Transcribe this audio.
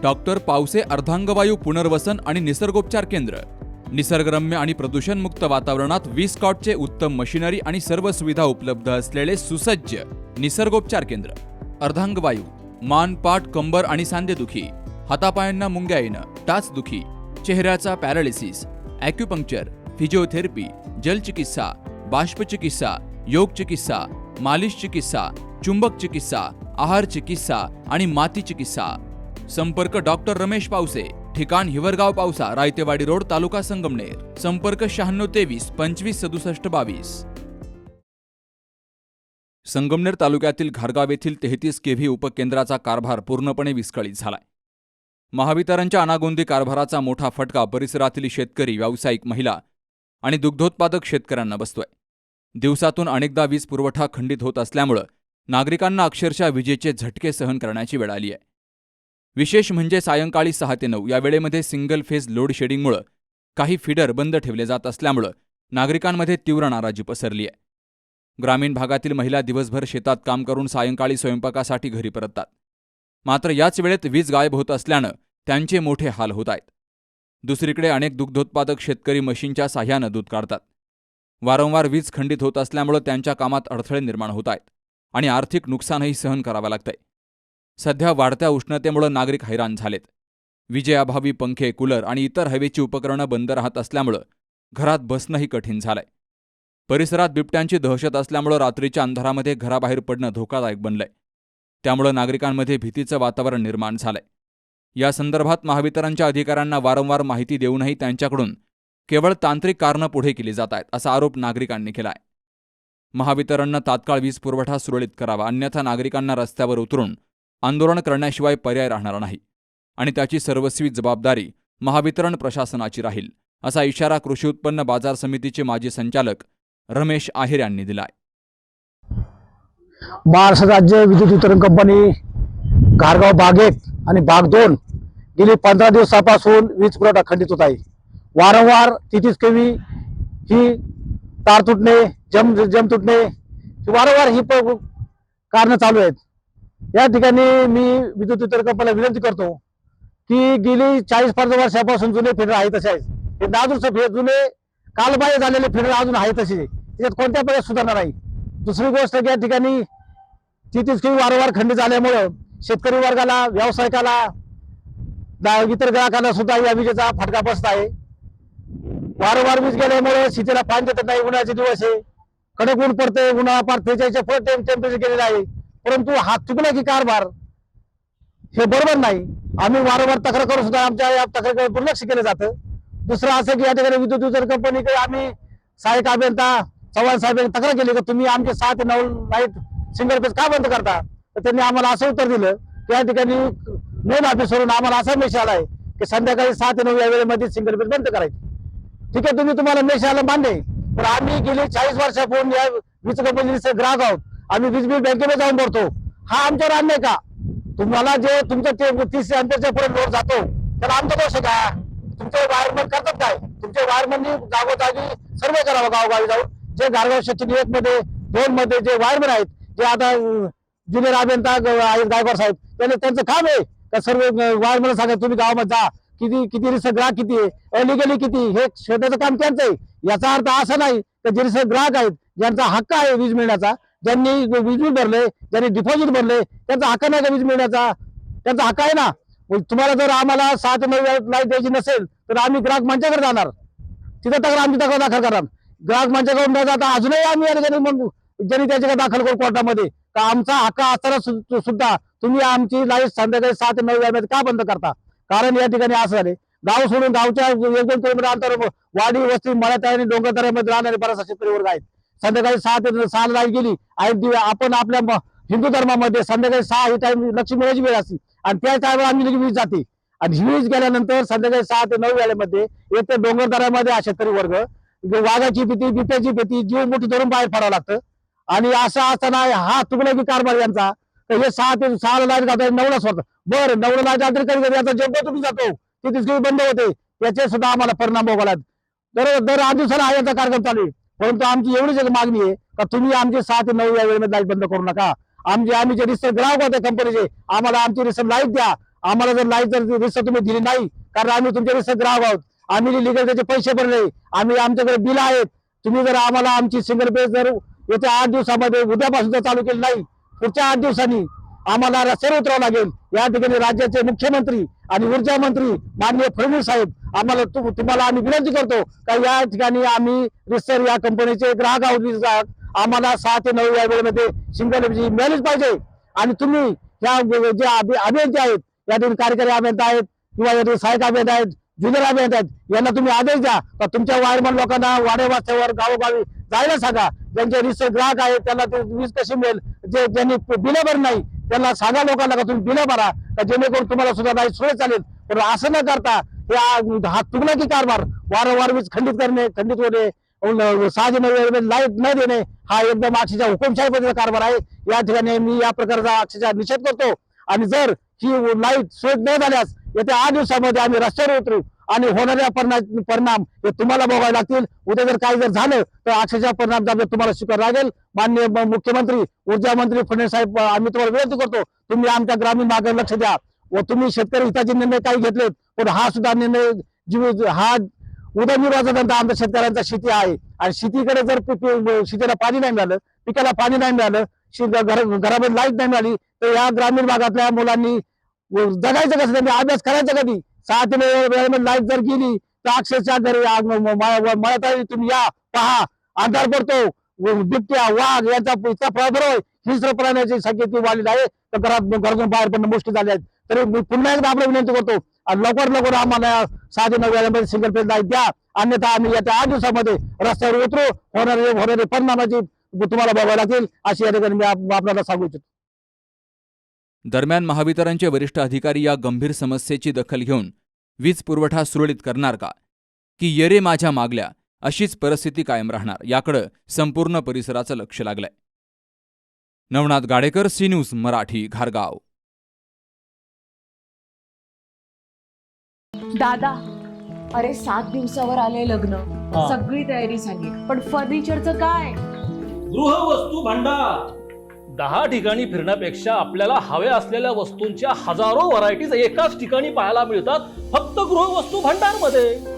Doctor Pawase अर्धांगवायू पुनर्वसन आणि निसर्गोपचार केंद्र। निसर्गरम्य आणि प्रदूषणमुक्त वातावरणात 20 कॉटचे उत्तम मशिनरी आणि सर्व सुविधा उपलब्ध असलेले सुसज्ज निसर्गोपचार केंद्र। अर्धांगवायू, मान, पाठ, कंबर आणि सांधेदुखी, हातापायांना मुंग्या येणं, टाचदुखी, चेहऱ्याचा पॅरालिसिस, ॲक्युपंक्चर, फिजिओथेरपी, जलचिकित्सा, बाष्पचिकित्सा, योग चिकित्सा, मालिश चिकित्सा, चुंबक चिकित्सा, आहार चिकित्सा आणि माती चिकित्सा। संपर्क डॉक्टर रमेश पावसे, ठिकाण हिवरगाव पावसा, रायतेवाडी रोड, तालुका संगमनेर। संपर्क 9623 25 67 22। संगमनेर तालुक्यातील घारगाव येथील 33 केव्ही उपकेंद्राचा कारभार पूर्णपणे विस्कळीत झालाय। महावितरणच्या अनागोंदी कारभाराचा मोठा फटका परिसरातील शेतकरी, व्यावसायिक, महिला आणि दुग्धोत्पादक शेतकऱ्यांना बसतोय। दिवसातून अनेकदा वीज पुरवठा खंडित होत असल्यामुळे नागरिकांना अक्षरशः विजेचे झटके सहन करण्याची वेळ आली आहे। विशेष म्हणजे सायंकाळी 6 ते 9 या वेळेमध्ये सिंगल फेज लोड शेडिंगमुळे काही फीडर बंद ठेवले जात असल्यामुळे नागरिकांमध्ये तीव्र नाराजी पसरली आहे। ग्रामीण भागातील महिला दिवसभर शेतात काम करून सायंकाळी स्वयंपाकासाठी घरी परततात, मात्र याच वेळेत वीज गायब होत असल्यानं त्यांचे मोठे हाल होत आहेत। दुसरीकडे अनेक दुग्धोत्पादक शेतकरी मशीनच्या साह्यानं दूध काढतात। वारंवार वीज खंडित होत असल्यामुळे त्यांच्या कामात अडथळे निर्माण होत आहेत आणि आर्थिक नुकसानही सहन करावं लागतंय। सध्या वाढत्या उष्णतेमुळे नागरिक हैराण झालेत। विजेअभावी पंखे, कूलर आणि इतर हवेची उपकरणं बंद राहत असल्यामुळे घरात बसणंही कठीण झालंय। परिसरात बिबट्यांची दहशत असल्यामुळे रात्रीच्या अंधारामध्ये घराबाहेर पडणं धोकादायक बनलंय। त्यामुळे नागरिकांमध्ये भीतीचं वातावरण निर्माण झालंय। या संदर्भात महावितरणच्या अधिकाऱ्यांना वारंवार माहिती देऊनही त्यांच्याकडून केवळ तांत्रिक कारणं पुढे केली जात आहेत, असा आरोप नागरिकांनी केलाय। महावितरणनं तात्काळ वीज पुरवठा सुरळीत करावा, अन्यथा नागरिकांना रस्त्यावर उतरून आंदोलन करण्याशिवाय पर्याय राहणार नाही आणि त्याची सर्वस्वी जबाबदारी महावितरण प्रशासनाची राहील, असा इशारा कृषी उत्पन्न बाजार समितीचे माजी संचालक रमेश आहेर यांनी दिलाय। महाराष्ट्र राज्य विद्युत वितरण कंपनी घारगाव भाग 1 आणि भाग 2 गेली 15 दिवसापासून वीज पुरवठा खंडित होत आहे। वारंवार 33 केव्ही ही तार तुटणे, जम तुटणे, वारंवार ही कारण चालू आहेत। या ठिकाणी मी विद्युत वितरण कंपनीला विनंती करतो की गेली 40-50 वर्षापासून जुने फीडर आहेत तसे आहेत, हे नादुरुस्त जुने कालबाह्य झालेले फीडर अजून आहेत तसे, त्याच्यात कोणत्या प्रकारे सुधारणा नाही। दुसरी गोष्ट या ठिकाणी 33 केव्ही वारंवार खंडित झाल्यामुळे शेतकरी वर्गाला, व्यावसायिकाला, इतर ग्राहकांना सुद्धा या विजेचा फटका बसत आहे। वारंवार वीज गेल्यामुळे शेतीला पाणी देत नाही। उन्हाळ्याचे दिवस आहे, कडक ऊन पडते, उन्हाळा पार 43च्या पुढे टेम्परेचर गेलेलं आहे, परंतु हा चुकला की कारभार हे बरोबर नाही। आम्ही वारंवार तक्रार करून सुद्धा आमच्या या तक्रारीकडे दुर्लक्ष केलं जातं। दुसरं असं की या ठिकाणी विद्युत वितरण कंपनीकडे आम्ही सहाय्यक अभियंता चव्हाण साहेबांनी तक्रार केली की तुम्ही आमचे 6 ते 9 लाईट सिंगल फेज का बंद करता, तर त्यांनी आम्हाला असं उत्तर दिलं की या ठिकाणी मेन ऑफिसवरून आम्हाला असा मेसेज आलाय की संध्याकाळी 6 ते 9 या वेळेमध्ये सिंगल फेज बंद करायची। ठीक आहे, तुम्हाला मेसेज आला मान्य आहे, पण आम्ही गेली 40 वर्षापूर्वी या वीज कंपनीचे ग्राहक आहोत। आम्ही वीज बिल बँकेमध्ये जाऊन भरतो, हा आमच्यावर अन्याय का? तुम्हाला जे तुमचं 30 अँपिअरच्या पुढे लोड जातो त्याला आमचा दोष आहे का? तुमचे वायरमन करतात काय? तुमचे वायरमननी जागोजागी सर्वे करावा गावोगावी जाऊन, जे घारगाव सेक्शन 1 मध्ये 2 मध्ये जे वायरमन आहेत, जे आता ज्युनियर अभियंता आहेत गायकवाड साहेब, त्यांचं काम आहे का सर्व वायरमन सांगा तुम्ही गावामध्ये जा, किती रिसर्च ग्राहक किती आहे, अलिगली किती, हे शोधायचं काम त्यांचं आहे। याचा अर्थ असा नाही की जे रिसर्च ग्राहक आहेत, ज्यांचा हक्क आहे वीज मिळण्याचा, ज्यांनी वीज बिल भरले, ज्यांनी डिपॉझिट भरले, त्यांचा हक्क नाही का वीज मिळण्याचा? त्यांचा हक्क आहे ना। तुम्हाला जर आम्हाला 6 ते 9 लाईट द्यायची नसेल तर आम्ही ग्राहक मंचाकडे जाणार, तिथे तक्रार आमची तक्रार दाखल करणार। ग्राहक मंचाकडे न जाता अजूनही आम्ही या ठिकाणी ज्यांनी त्याच्याकडे दाखल करू कोर्टामध्ये का आमचा हक्क असताना सुद्धा तुम्ही आमची लाईट संध्याकाळी 6 ते 9 यामध्ये का बंद करता? कारण या ठिकाणी असं झाले, गाव सोडून गावच्या 1-2 किलोमीटर अंतर वाडी वस्ती मळ्यात आणि डोंगरदऱ्यामध्ये राहणारे बराचसा शेतकरी वर्ग आहेत। संध्याकाळी 6 ते 6 लाईट गेली आणि आपण आपल्या हिंदू धर्मामध्ये संध्याकाळी 6 ही टाइम लक्ष्मी मिळायची वेळ असते आणि त्या टायमाला आम्ही वीज जाते आणि वीज गेल्यानंतर संध्याकाळी 6 ते 9 वेळेमध्ये एक तर डोंगरदऱ्यामध्ये हा शेतकरी वर्ग वाघाची भीती, बिबट्याची भीती, जीव मोठी धरून बाहेर पडावं लागतं। आणि असं असताना हा तुकडा की कारभार यांचा, तर हे 6 ते 6 लाईट जातात, 9ला सोडतात। बरं, 9ला लाईट जाते कधी याचा जंप तुम्ही जातो, ती बंद होते, याचे सुद्धा आम्हाला परिणाम भोगायला दर 8 दिवसाला हा याचा कार्यक्रम चालू आहे। परंतु आमची एवढीच एक मागणी आहे का तुम्ही आमची 6 ते 9 या वेळेमध्ये लाईट बंद करू नका। आम्ही जे रिसर्च ग्राहक होते कंपनीचे, आम्हाला आमची रिसर्च लाईट द्या आम्हाला जर लाईट जर रिस्क तुम्ही दिली नाही, कारण आम्ही तुमचे रिस्क ग्राहक आहोत, आम्ही लिगल त्याचे पैसे भरले, आम्ही आमच्याकडे बिल आहेत, तुम्ही जर आम्हाला आमची सिंगल बेस जर येत्या 8 दिवसामध्ये उद्यापासून जर चालू केली नाही, पुढच्या 8 दिवसांनी आम्हाला रस्त्यावर उतरावं लागेल. या ठिकाणी राज्याचे मुख्यमंत्री आणि ऊर्जा मंत्री माननीय फडणवीस साहेब, आम्हाला तुम्हाला आम्ही विनंती करतो का या ठिकाणी आम्ही रिस्टर या कंपनीचे ग्राहक आहोत, आम्हाला 6 ते 9 या वेळेमध्ये सिंगल मिळालीच पाहिजे. आणि तुम्ही ह्या जे अभियंते आहेत, या ठिकाणी कार्यकारी अभियंता आहेत किंवा या ठिकाणी सहाय्यक अभियंता आहेत, ज्युनियर अभियंता आहेत, यांना तुम्ही आदेश द्या का तुमच्या वायरमन लोकांना वाड्या वास्त्यावर गावोगावी जायला सांगा. ज्यांचे रिस्टर ग्राहक आहेत त्यांना ते वीज कशी मिळेल, जे ज्यांनी बिलं भर नाही त्यांना सांगा लोकांना का तुम्ही बिलं भरा, का जेणेकरून तुम्हाला सुद्धा नाही सोय चालेल. पण असं न करता हा तुगलकी कारभार, वारंवार वीज खंडित होणे, 6 ते 9 वेळेमध्ये लाईट न देणे, हा एकदम अक्षरशः हुकुमशाही पद्धतीचा कारभार आहे. या ठिकाणी मी या प्रकारचा अक्षरशः निषेध करतो. आणि जर ही लाईट सोय न झाल्यास येत्या 8 दिवसामध्ये आम्ही रस्त्यावर उतरू आणि होणाऱ्या परिणाम हे तुम्हाला भोगावे लागतील. उद्या जर काही जर झालं तर अक्षरशः परिणाम तुम्हाला स्वीकार लागेल. माननीय मुख्यमंत्री, ऊर्जा मंत्री फडणवीस साहेब, आम्ही तुम्हाला विनंती करतो, तुम्ही आमच्या ग्रामीण भागावर लक्ष द्या व तुम्ही शेतकरी हिताचे निर्णय काही घेतलेत, पण हा सुद्धा निर्णय हा उदरनिर्वाहाचा धंदा आमच्या शेतकऱ्यांचा शेती आहे. आणि शेतीकडे जर शेतीला पाणी नाही मिळालं, पिकाला पाणी नाही मिळालं, घरामध्ये लाईट नाही मिळाली, तर या ग्रामीण भागातल्या मुलांनी जगायचं कसं, त्यांनी अभ्यास करायचा कधी? 6 ते 9 वेळेमध्ये लाईट जर गेली तर अक्षरशः घरी मळ्यात तुम्ही या पहा, अंधार पडतो, बिबट्या वाघ यांचा इतका प्रादुर्भाव, हिंस्र प्राण्याची संख्या ती वाढलेली आहे, तर घरातून बाहेर पडणं मुश्किल झाले आहेत. तरी मी पुन्हा एकदा आपल्याला विनंती करतो, लवकर आम्हाला 6 ते 9 वेळेमध्ये सिंगल फेज लाईट द्या, अन्यथा आम्ही येत्या 8 दिवसामध्ये रस्त्यावर उतरू, होणारे परिणामाची तुम्हाला बघावं लागेल, अशी या ठिकाणी मी आपल्याला सांगू इच्छितो. दरम्यान महावितरणचे वरिष्ठ अधिकारी या गंभीर समस्येची दखल घेऊन वीज पुरवठा सुरळीत करणार का, की येरे माझ्या मागल्या अशीच परिस्थिती कायम राहणार, याकडे संपूर्ण परिसराचं लक्ष लागलंय. नवनाथ गाडेकर, सी न्यूज मराठी, घारगाव. दादा, अरे 7 दिवसावर आले लग्न, सगळी तयारी झाली, पण फर्निचरचं काय? गृहवस्तू भांडार 10 ठिकाणी फिरण्यापेक्षा आपल्याला हव्या असलेल्या वस्तूंच्या हजारो व्हरायटीज एकाच ठिकाणी पाहायला मिळतात, फक्त गृहवस्तू भांडार मध्ये.